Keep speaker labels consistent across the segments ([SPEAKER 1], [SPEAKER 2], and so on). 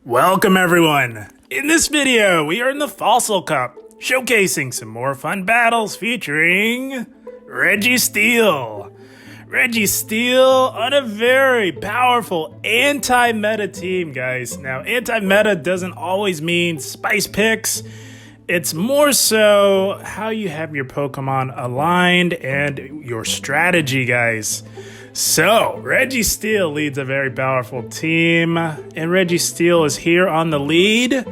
[SPEAKER 1] Welcome everyone! In this video, we are in the Fossil Cup, showcasing some more fun battles featuring Registeel. Registeel on a very powerful anti-meta team, guys. Now, anti-meta doesn't always mean spice picks. It's more so how you have your Pokemon aligned and your strategy, guys. So, Registeel leads a very powerful team, and Registeel is here on the lead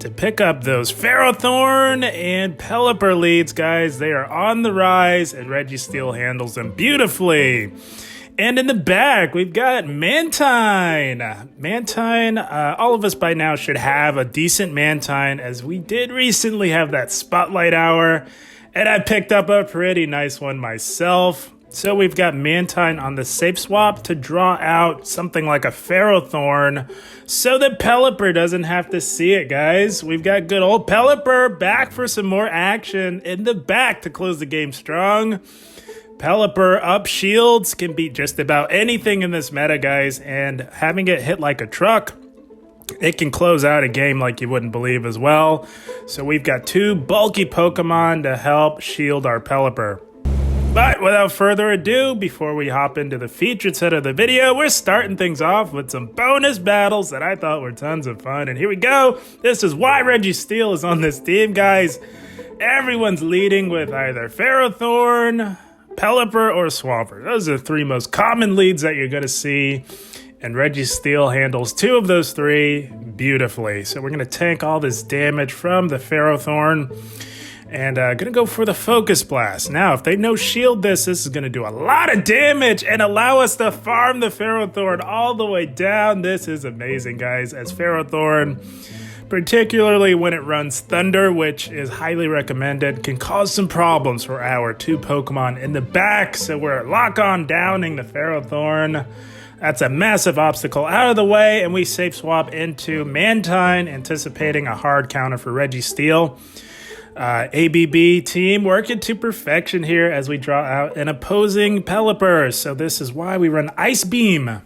[SPEAKER 1] to pick up those Ferrothorn and Pelipper leads, guys. They are on the rise, and Registeel handles them beautifully. And in the back, we've got Mantine. All of us by now should have a decent Mantine, as we did recently have that Spotlight Hour, and I picked up a pretty nice one myself. So we've got Mantine on the safe swap to draw out something like a Ferrothorn so that Pelipper doesn't have to see it, guys. We've got good old Pelipper back for some more action in the back to close the game strong. Pelipper up shields can beat just about anything in this meta, guys, and having it hit like a truck, it can close out a game like you wouldn't believe as well. So we've got two bulky Pokemon to help shield our Pelipper. But without further ado, before we hop into the featured set of the video, we're starting things off with some bonus battles that I thought were tons of fun. And here we go. This is why Registeel is on this team, guys. Everyone's leading with either Ferrothorn, Pelipper, or Swampert. Those are the three most common leads that you're going to see. And Registeel handles two of those three beautifully. So we're going to tank all this damage from the Ferrothorn. And gonna go for the Focus Blast. Now, if they no-shield this is gonna do a lot of damage and allow us to farm the Ferrothorn all the way down. This is amazing, guys, as Ferrothorn, particularly when it runs Thunder, which is highly recommended, can cause some problems for our two Pokemon in the back. So we're lock-on downing the Ferrothorn. That's a massive obstacle out of the way, and we safe swap into Mantine, anticipating a hard counter for Registeel. ABB team working to perfection here as we draw out an opposing Pelipper. So this is why we run Ice Beam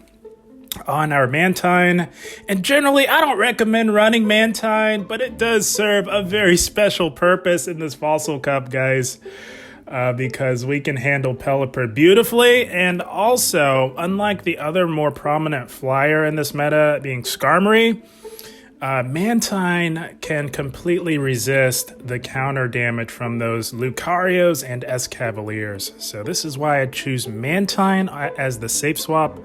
[SPEAKER 1] on our Mantine. And generally, I don't recommend running Mantine, but it does serve a very special purpose in this Fossil Cup, guys. Because we can handle Pelipper beautifully, and also, unlike the other more prominent flyer in this meta, being Skarmory, Mantine can completely resist the counter damage from those Lucarios and Escavaliers. So this is why I choose Mantine as the safe swap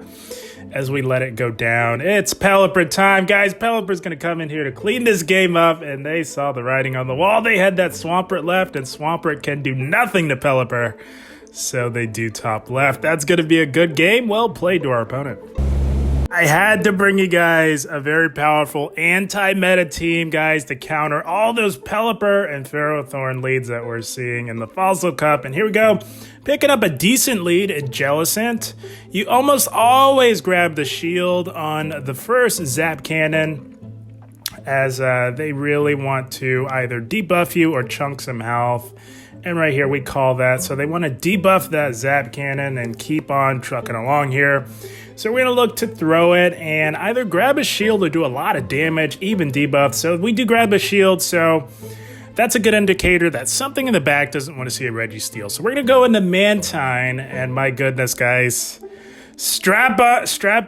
[SPEAKER 1] as we let it go down. It's Pelipper time, guys. Pelipper's going to come in here to clean this game up, and they saw the writing on the wall. They had that Swampert left, and Swampert can do nothing to Pelipper. So they do top left. That's going to be a good game. Well played to our opponent. I had to bring you guys a very powerful anti-meta team, guys, to counter all those Pelipper and Ferrothorn leads that we're seeing in the Fossil Cup. And here we go. Picking up a decent lead at Jellicent. You almost always grab the shield on the first Zap Cannon, as they really want to either debuff you or chunk some health. And right here we call that. So they want to debuff that Zap Cannon and keep on trucking along here. So we're going to look to throw it and either grab a shield or do a lot of damage, even debuff. So we do grab a shield, so that's a good indicator that something in the back doesn't want to see a Registeel. So we're going to go into Mantine, and my goodness, guys, strap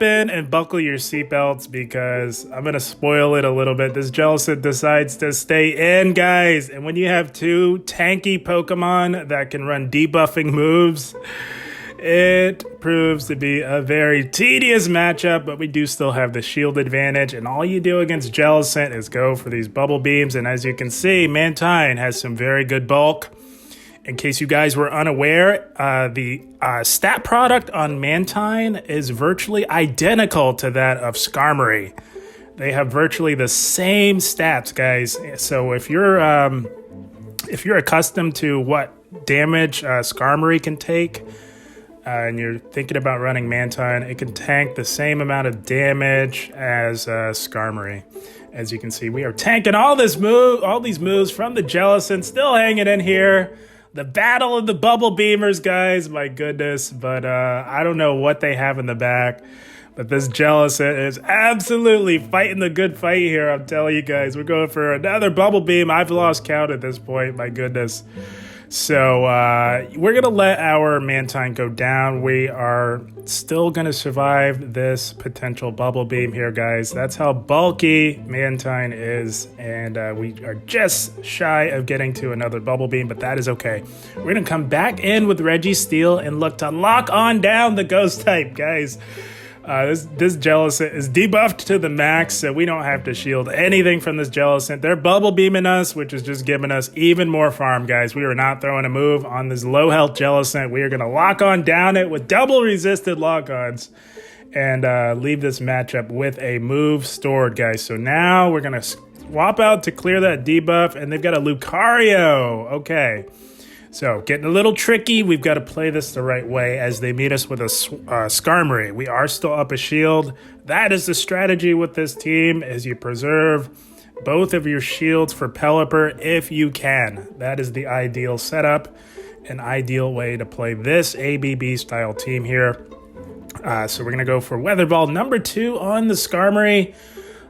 [SPEAKER 1] in and buckle your seatbelts, because I'm going to spoil it a little bit. This Jellicent decides to stay in, guys. And when you have two tanky Pokemon that can run debuffing moves, it proves to be a very tedious matchup, but we do still have the shield advantage, and all you do against Jellicent is go for these bubble beams, and as you can see, Mantine has some very good bulk. In case you guys were unaware, the stat product on Mantine is virtually identical to that of Skarmory. They have virtually the same stats, guys. So if you're accustomed to what damage Skarmory can take, and you're thinking about running Mantine, it can tank the same amount of damage as Skarmory. As you can see, we are tanking all these moves from the Jellicent, still hanging in here. The battle of the bubble beamers, guys, my goodness. But I don't know what they have in the back. But this Jellicent is absolutely fighting the good fight here, I'm telling you guys. We're going for another Bubble Beam. I've lost count at this point, my goodness. So we're going to let our Mantine go down. We are still going to survive this potential Bubble Beam here, guys. That's how bulky Mantine is. And we are just shy of getting to another Bubble Beam, but that is okay. We're going to come back in with Registeel and look to lock on down the Ghost type, guys. This Jellicent is debuffed to the max, so we don't have to shield anything from this Jellicent. They're bubble beaming us, which is just giving us even more farm, guys. We are not throwing a move on this low health Jellicent. We are going to lock on down it with double resisted lock-ons and leave this matchup with a move stored, guys. So now we're going to swap out to clear that debuff, and they've got a Lucario. Okay. So, getting a little tricky. We've got to play this the right way as they meet us with a Skarmory. We are still up a shield. That is the strategy with this team, is you preserve both of your shields for Pelipper if you can. That is the ideal setup, an ideal way to play this ABB style team here. So we're going to go for Weather Ball number 2 on the Skarmory.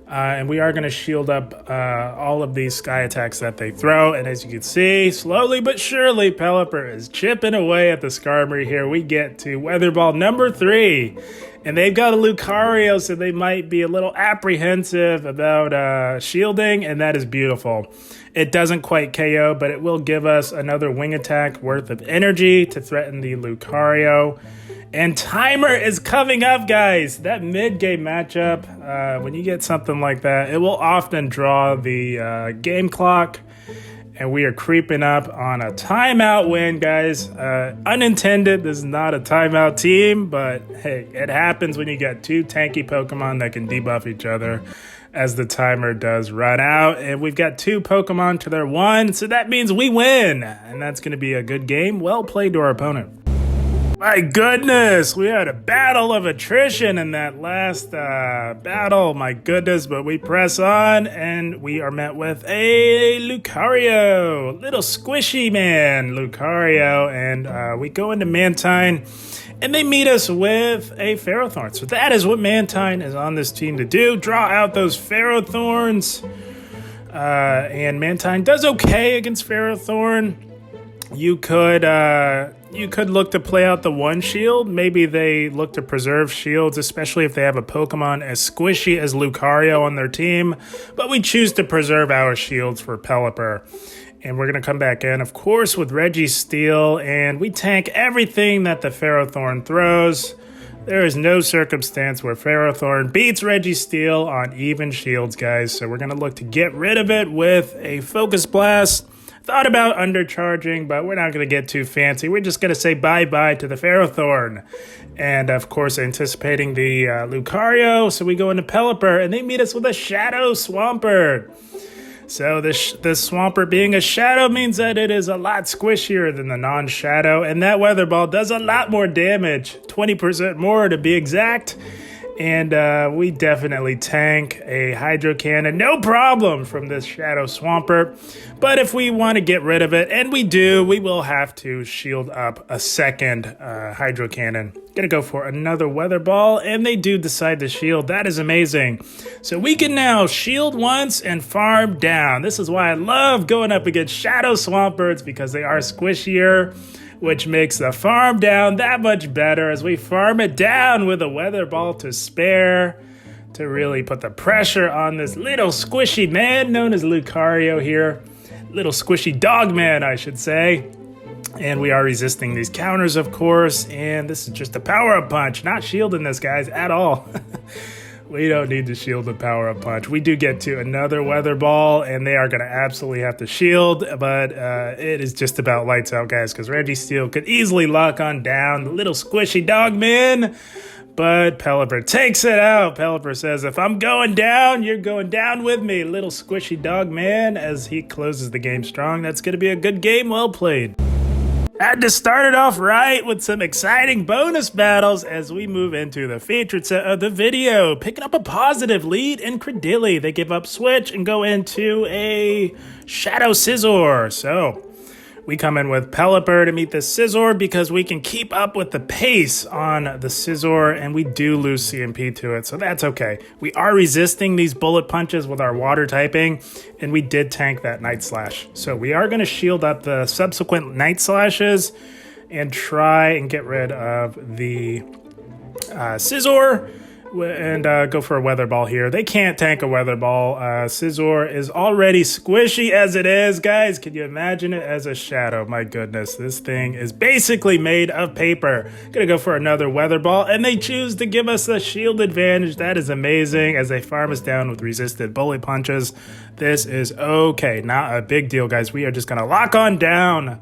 [SPEAKER 1] And we are going to shield up all of these sky attacks that they throw. And as you can see, slowly but surely, Pelipper is chipping away at the Skarmory here. We get to Weather Ball number 3. And they've got a Lucario, so they might be a little apprehensive about shielding. And that is beautiful. It doesn't quite KO, but it will give us another wing attack worth of energy to threaten the Lucario. And timer is coming up, guys. That mid-game matchup, when you get something like that, it will often draw the game clock. And we are creeping up on a timeout win, guys. Unintended, this is not a timeout team, but hey, it happens when you get two tanky Pokemon that can debuff each other as the timer does run out. And we've got 2 Pokemon to their 1, so that means we win. And that's going to be a good game. Well played to our opponent. My goodness, we had a battle of attrition in that last battle. My goodness, but we press on and we are met with a Lucario. Little squishy man, Lucario. And we go into Mantine and they meet us with a Ferrothorn. So that is what Mantine is on this team to do. Draw out those Ferrothorns. And Mantine does okay against Ferrothorn. You could look to play out the one shield. Maybe they look to preserve shields, especially if they have a Pokemon as squishy as Lucario on their team. But we choose to preserve our shields for Pelipper. And we're going to come back in, of course, with Registeel. And we tank everything that the Ferrothorn throws. There is no circumstance where Ferrothorn beats Registeel on even shields, guys. So we're going to look to get rid of it with a Focus Blast. Thought about undercharging, but we're not going to get too fancy. We're just going to say bye-bye to the Ferrothorn. And, of course, anticipating the Lucario. So we go into Pelipper, and they meet us with a Shadow Swampert. So this Swampert being a Shadow means that it is a lot squishier than the non-Shadow. And that Weather Ball does a lot more damage, 20% more to be exact. And we definitely tank a Hydro Cannon, no problem, from this Shadow Swampert. But if we want to get rid of it, and we do, we will have to shield up a second Hydro Cannon. Gonna go for another Weather Ball, and they do decide to shield. That is amazing. So we can now shield once and farm down. This is why I love going up against Shadow Swamperts, because they are squishier, which makes the farm down that much better as we farm it down with a Weather Ball to spare to really put the pressure on this little squishy man known as Lucario here. Little squishy dog man, I should say. And we are resisting these counters, of course, and this is just a power-up punch, not shielding this, guys, at all. We don't need to shield the power-up punch. We do get to another Weather Ball, and they are going to absolutely have to shield, but it is just about lights out, guys, because Registeel could easily lock on down the little squishy dog man, but Pelipper takes it out. Pelipper says, if I'm going down, you're going down with me, little squishy dog man, as he closes the game strong. That's going to be a good game. Well played. Had to start it off right with some exciting bonus battles as we move into the featured set of the video. Picking up a positive lead in Credilli. They give up Switch and go into a Shadow Scizor. So We come in with Pelipper to meet the Scizor because we can keep up with the pace on the Scizor, and we do lose CMP to it, so that's okay. We are resisting these bullet punches with our water typing, and we did tank that Night Slash. So we are going to shield up the subsequent Night Slashes and try and get rid of the Scizor and go for a Weather Ball here. They can't tank a Weather Ball. Scizor is already squishy as it is, guys. Can you imagine it as a shadow? My goodness, this thing is basically made of paper. Gonna go for another Weather Ball, and they choose to give us a shield advantage. That is amazing as they farm us down with resisted bullet punches. This is okay, not a big deal, guys. We are just gonna lock on down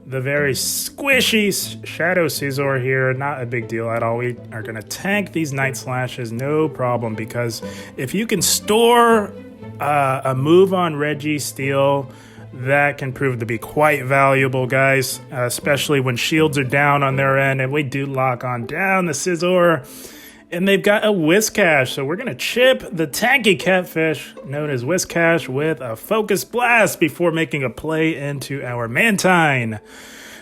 [SPEAKER 1] the very squishy Shadow Scizor here. Not a big deal at all. We are going to tank these Night Slashes, no problem, because if you can store a move on Registeel, that can prove to be quite valuable, guys, especially when shields are down on their end, and we do lock on down the Scizor. And they've got a Whiscash, so we're going to chip the tanky catfish known as Whiscash with a Focus Blast before making a play into our Mantine.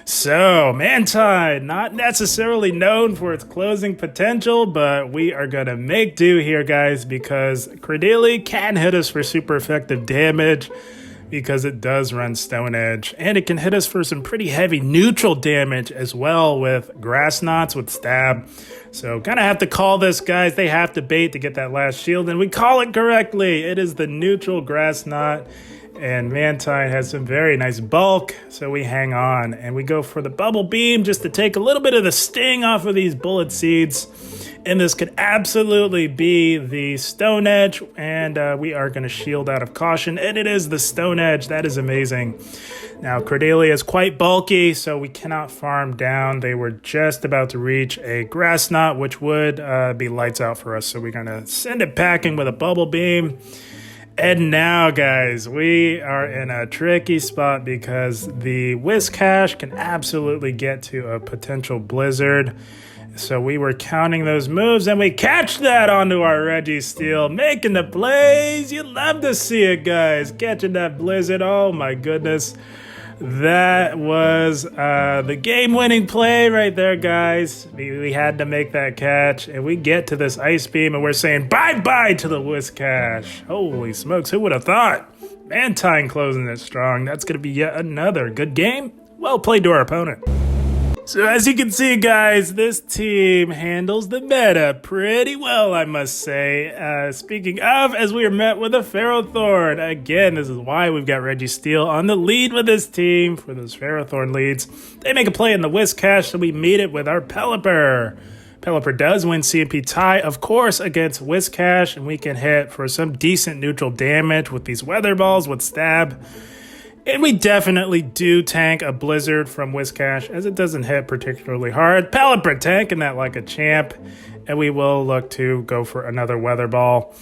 [SPEAKER 1] So, Mantine, not necessarily known for its closing potential, but we are going to make do here, guys, because Credilli can hit us for super effective damage, because it does run Stone Edge, and it can hit us for some pretty heavy neutral damage as well with Grass Knots with Stab. So kind of have to call this, guys. They have to bait to get that last shield, and we call it correctly. It is the neutral Grass Knot, and Mantine has some very nice bulk, so we hang on, and we go for the Bubble Beam just to take a little bit of the sting off of these Bullet Seeds. And this could absolutely be the Stone Edge, and we are going to shield out of caution, and it is the Stone Edge. That is amazing. Now, Credilli is quite bulky, so we cannot farm down. They were just about to reach a Grass Knot, which would be lights out for us, so we're going to send it packing with a Bubble Beam. And now, guys, we are in a tricky spot because the Whiscash can absolutely get to a potential Blizzard. So we were counting those moves, and we catch that onto our Registeel, making the plays. You love to see it, guys. Catching that Blizzard. Oh, my goodness. That was the game-winning play right there, guys. We had to make that catch, and we get to this Ice Beam, and we're saying bye-bye to the Whiscash. Holy smokes, who would have thought? Mantine closing it strong. That's going to be yet another good game. Well played to our opponent. So as you can see, guys, this team handles the meta pretty well, I must say. Speaking of, as we are met with a Ferrothorn. Again, this is why we've got Registeel on the lead with this team for those Ferrothorn leads. They make a play in the Whiscash, so we meet it with our Pelipper. Pelipper does win CMP tie, of course, against Whiscash, and we can hit for some decent neutral damage with these Weather Balls with Stab. And we definitely do tank a Blizzard from Whiscash, as it doesn't hit particularly hard. Pelipper tanking that like a champ, and we will look to go for another Weather Ball.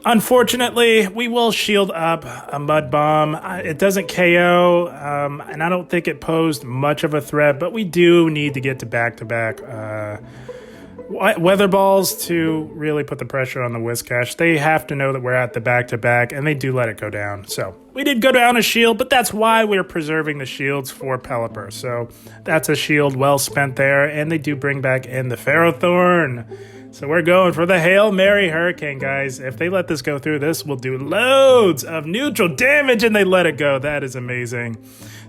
[SPEAKER 1] Unfortunately, we will shield up a Mud Bomb. It doesn't KO, and I don't think it posed much of a threat, but we do need to get to back-to-back Weather Balls to really put the pressure on the Whiscash. They have to know that we're at the back-to-back, and they do let it go down. So we did go down a shield, but that's why we're preserving the shields for Pelipper. So that's a shield well spent there, and they do bring back in the Ferrothorn. So we're going for the Hail Mary Hurricane, guys. If they let this go through, this will do loads of neutral damage, and they let it go. That is amazing.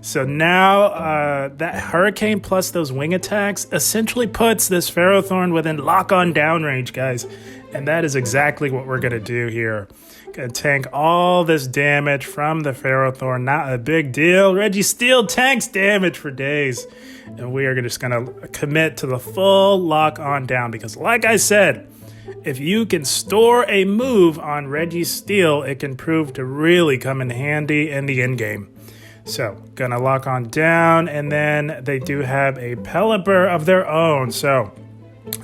[SPEAKER 1] So now that Hurricane plus those wing attacks essentially puts this Ferrothorn within lock-on down range, guys. And that is exactly what we're going to do here. Going to tank all this damage from the Ferrothorn. Not a big deal. Registeel tanks damage for days. And we are just going to commit to the full lock-on down. Because like I said, if you can store a move on Registeel, it can prove to really come in handy in the endgame. So, gonna lock on down, and then they do have a Pelipper of their own. So,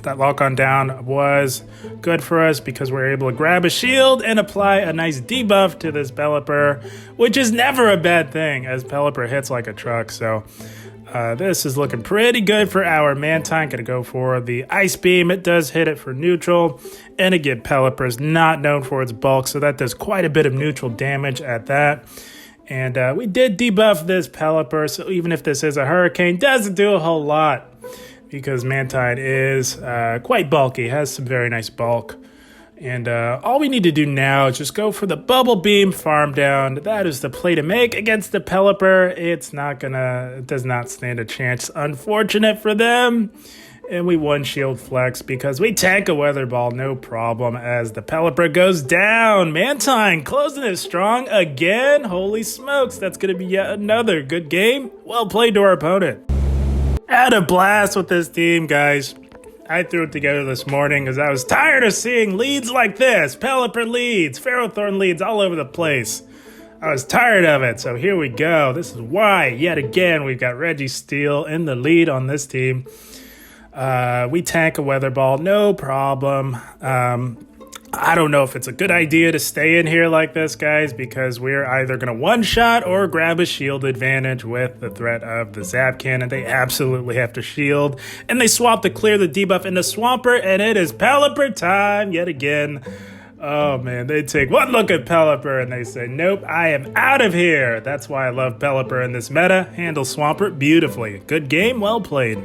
[SPEAKER 1] that lock on down was good for us because we're able to grab a shield and apply a nice debuff to this Pelipper, which is never a bad thing as Pelipper hits like a truck. So, this is looking pretty good for our Mantine. Gonna go for the Ice Beam. It does hit it for neutral. And again, Pelipper is not known for its bulk, so that does quite a bit of neutral damage at that. And we did debuff this Pelipper, so even if this is a Hurricane, doesn't do a whole lot because Mantine is quite bulky, has some very nice bulk. And all we need to do now is just go for the Bubble Beam Farm Down. That is the play to make against the Pelipper. It does not stand a chance. Unfortunate for them. And we one shield flex because we tank a Weather Ball, no problem, as the Pelipper goes down. Mantine closing it strong again. Holy smokes, that's going to be yet another good game. Well played to our opponent. Had a blast with this team, guys. I threw it together this morning because I was tired of seeing leads like this. Pelipper leads, Ferrothorn leads all over the place. I was tired of it, so here we go. This is why, yet again, we've got Registeel in the lead on this team. We tank a Weather Ball, no problem. I don't know if it's a good idea to stay in here like this, guys, because we're either going to one-shot or grab a shield advantage with the threat of the Zap Cannon. They absolutely have to shield, and they swap to clear the debuff into Swampert, and it is Pelipper time yet again. Oh, man, they take one look at Pelipper, and they say, nope, I am out of here. That's why I love Pelipper in this meta. Handles Swampert beautifully. Good game, well played.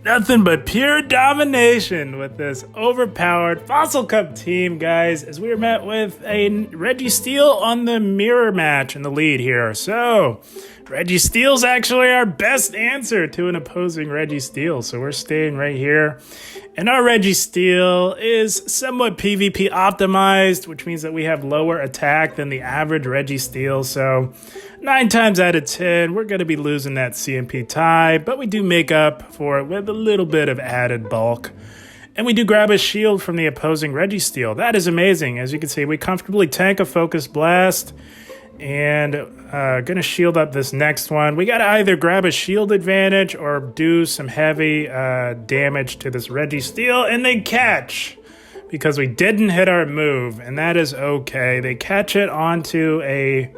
[SPEAKER 1] Nothing but pure domination with this overpowered Fossil Cup team, guys, as we were met with a Registeel on the mirror match in the lead here. So, Registeel's actually our best answer to an opposing Registeel, so we're staying right here. And our Registeel is somewhat PvP optimized, which means that we have lower attack than the average Registeel, so 9 times out of 10, we're going to be losing that CMP tie, but we do make up for it with a little bit of added bulk. And we do grab a shield from the opposing Registeel. That is amazing. As you can see, we comfortably tank a Focus Blast, and going to shield up this next one. We got to either grab a shield advantage or do some heavy damage to this Registeel, and they catch because we didn't hit our move, and that is okay. They catch it onto a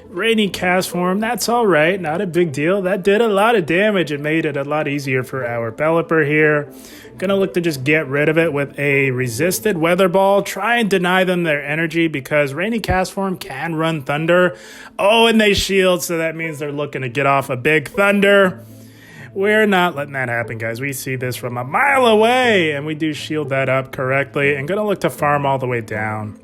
[SPEAKER 1] Rainy Castform. That's all right, not a big deal. That did a lot of damage and made it a lot easier for our Pelipper here. Gonna look to just get rid of it with a resisted Weather Ball. Try and deny them their energy because Rainy Castform can run Thunder. Oh, and they shield, so that means they're looking to get off a big Thunder. We're not letting that happen, guys. We see this from a mile away, and we do shield that up correctly and gonna look to farm all the way down.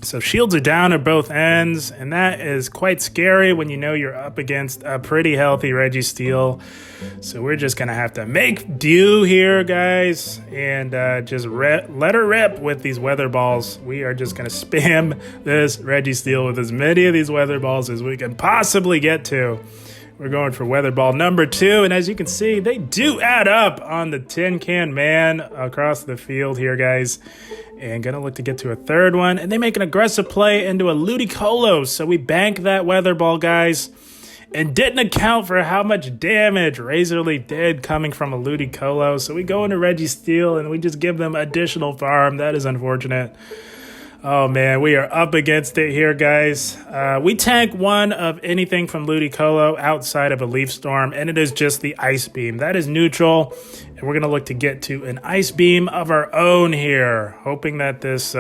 [SPEAKER 1] So shields are down at both ends, and that is quite scary when you know you're up against a pretty healthy Registeel. So we're just going to have to make do here, guys, and just let her rip with these Weather Balls. We are just going to spam this Registeel with as many of these Weather Balls as we can possibly get to. We're going for Weather Ball number 2, and as you can see, they do add up on the Tin Can Man across the field here, guys. And gonna look to get to a third one, and they make an aggressive play into a Ludicolo, so we bank that Weather Ball, guys, and didn't account for how much damage Razor Leaf did coming from a Ludicolo, so we go into Registeel, and we just give them additional farm. That is unfortunate. Oh man, we are up against it here, guys. We tank one of anything from Ludicolo outside of a Leaf Storm, and it is just the Ice Beam. That is neutral, and we're going to look to get to an Ice Beam of our own here, hoping that this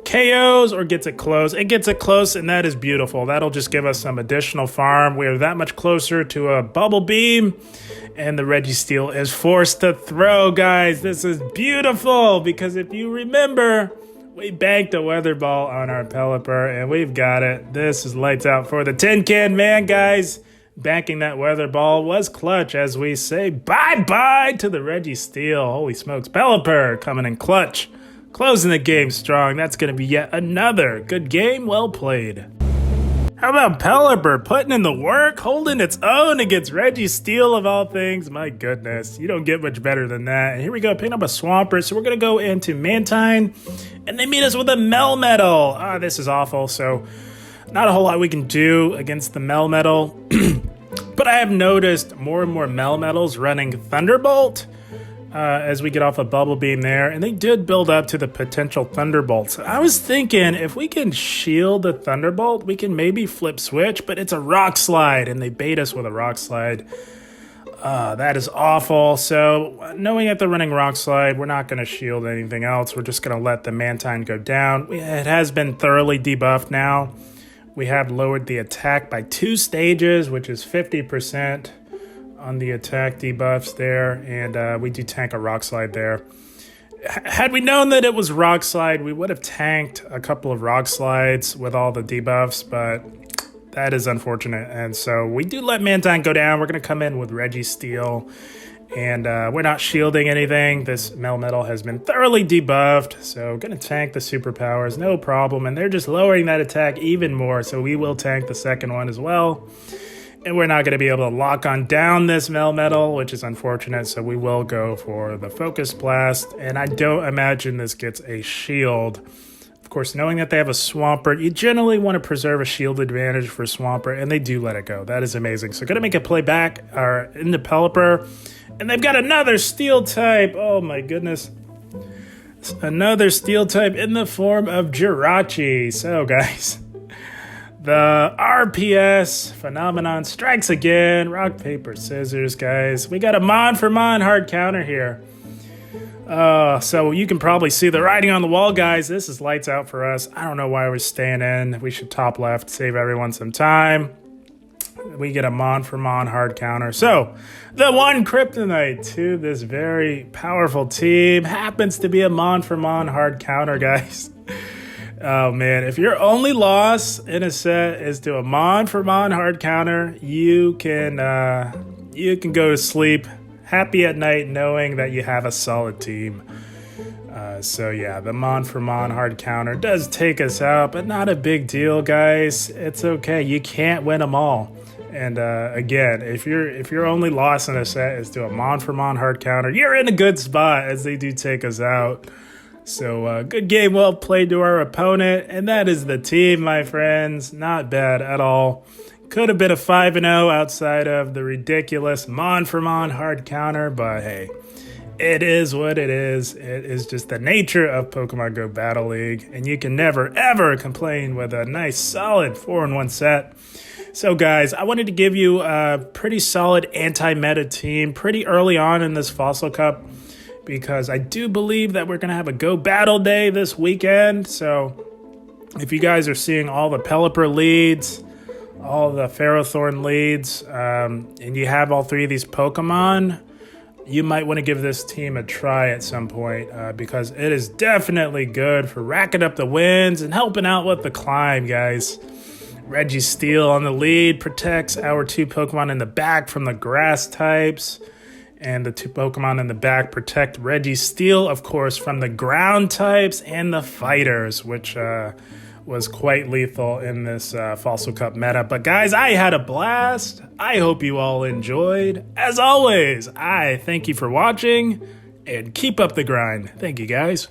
[SPEAKER 1] KOs or gets it close. It gets it close, and that is beautiful. That'll just give us some additional farm. We are that much closer to a Bubble Beam, and the Registeel is forced to throw, guys. This is beautiful, because if you remember, we banked a Weather Ball on our Pelipper, and we've got it. This is lights out for the Tin Can Man, guys. Banking that Weather Ball was clutch as we say bye-bye to the Registeel. Holy smokes, Pelipper coming in clutch. Closing the game strong. That's going to be yet another good game. Well played. How about Pelipper putting in the work, holding its own against Registeel of all things? My goodness, you don't get much better than that. And here we go, picking up a Swampert. So we're going to go into Mantine, and they meet us with a Melmetal. Ah, this is awful. So not a whole lot we can do against the Melmetal. But I have noticed more and more Melmetals running Thunderbolt as we get off a Bubble Beam there, and they did build up to the potential Thunderbolts. I was thinking if we can shield the Thunderbolt, we can maybe flip switch, but it's a Rock Slide, and they bait us with a Rock Slide. That is awful. So knowing that they're running Rock Slide, we're not going to shield anything else. We're just going to let the Mantine go down. It has been thoroughly debuffed now. We have lowered the attack by 2 stages, which is 50% on the attack debuffs there, and we do tank a Rock Slide there. Had we known that it was Rock Slide, we would have tanked a couple of Rock Slides with all the debuffs, but that is unfortunate. And so we do let Mantine go down. We're going to come in with Registeel, and we're not shielding anything. This Melmetal has been thoroughly debuffed, so going to tank the superpowers, no problem. And they're just lowering that attack even more, so we will tank the second one as well. And we're not going to be able to lock on down this Melmetal, which is unfortunate, so we will go for the Focus Blast. And I don't imagine this gets a shield. Of course, knowing that they have a Swampert, you generally want to preserve a shield advantage for Swampert, and they do let it go. That is amazing. So going to make a play back into Pelipper. And they've got another Steel type. Oh my goodness. Another Steel type in the form of Jirachi. So guys, the RPS phenomenon strikes again. Rock, paper, scissors, guys. We got a Mon for Mon hard counter here. So you can probably see the writing on the wall, guys. This is lights out for us. I don't know why we're staying in. We should top left, save everyone some time. We get a Mon for Mon hard counter. So the one kryptonite to this very powerful team happens to be a Mon for Mon hard counter, guys. Oh man, if your only loss in a set is to a Mon for Mon hard counter, you can go to sleep happy at night knowing that you have a solid team. So yeah, the Mon for Mon hard counter does take us out, but not a big deal, guys. It's okay. You can't win them all. And again, if your only loss in a set is to a Mon for Mon hard counter, you're in a good spot as they do take us out. So good game, well played to our opponent, and that is the team, my friends. Not bad at all. Could have been a 5-0 outside of the ridiculous Mon for Mon hard counter, but hey, it is what it is. It is just the nature of Pokemon Go Battle League, and you can never, ever complain with a nice, solid 4-in-1 set. So guys, I wanted to give you a pretty solid anti-meta team pretty early on in this Fossil Cup, because I do believe that we're going to have a Go Battle Day this weekend. So if you guys are seeing all the Pelipper leads, all the Ferrothorn leads, and you have all 3 of these Pokemon, you might want to give this team a try at some point, because it is definitely good for racking up the wins and helping out with the climb, guys. Registeel on the lead protects our 2 Pokemon in the back from the grass types. And the 2 Pokemon in the back protect Registeel, of course, from the ground types and the fighters, which was quite lethal in this Fossil Cup meta. But guys, I had a blast. I hope you all enjoyed. As always, I thank you for watching, and keep up the grind. Thank you, guys.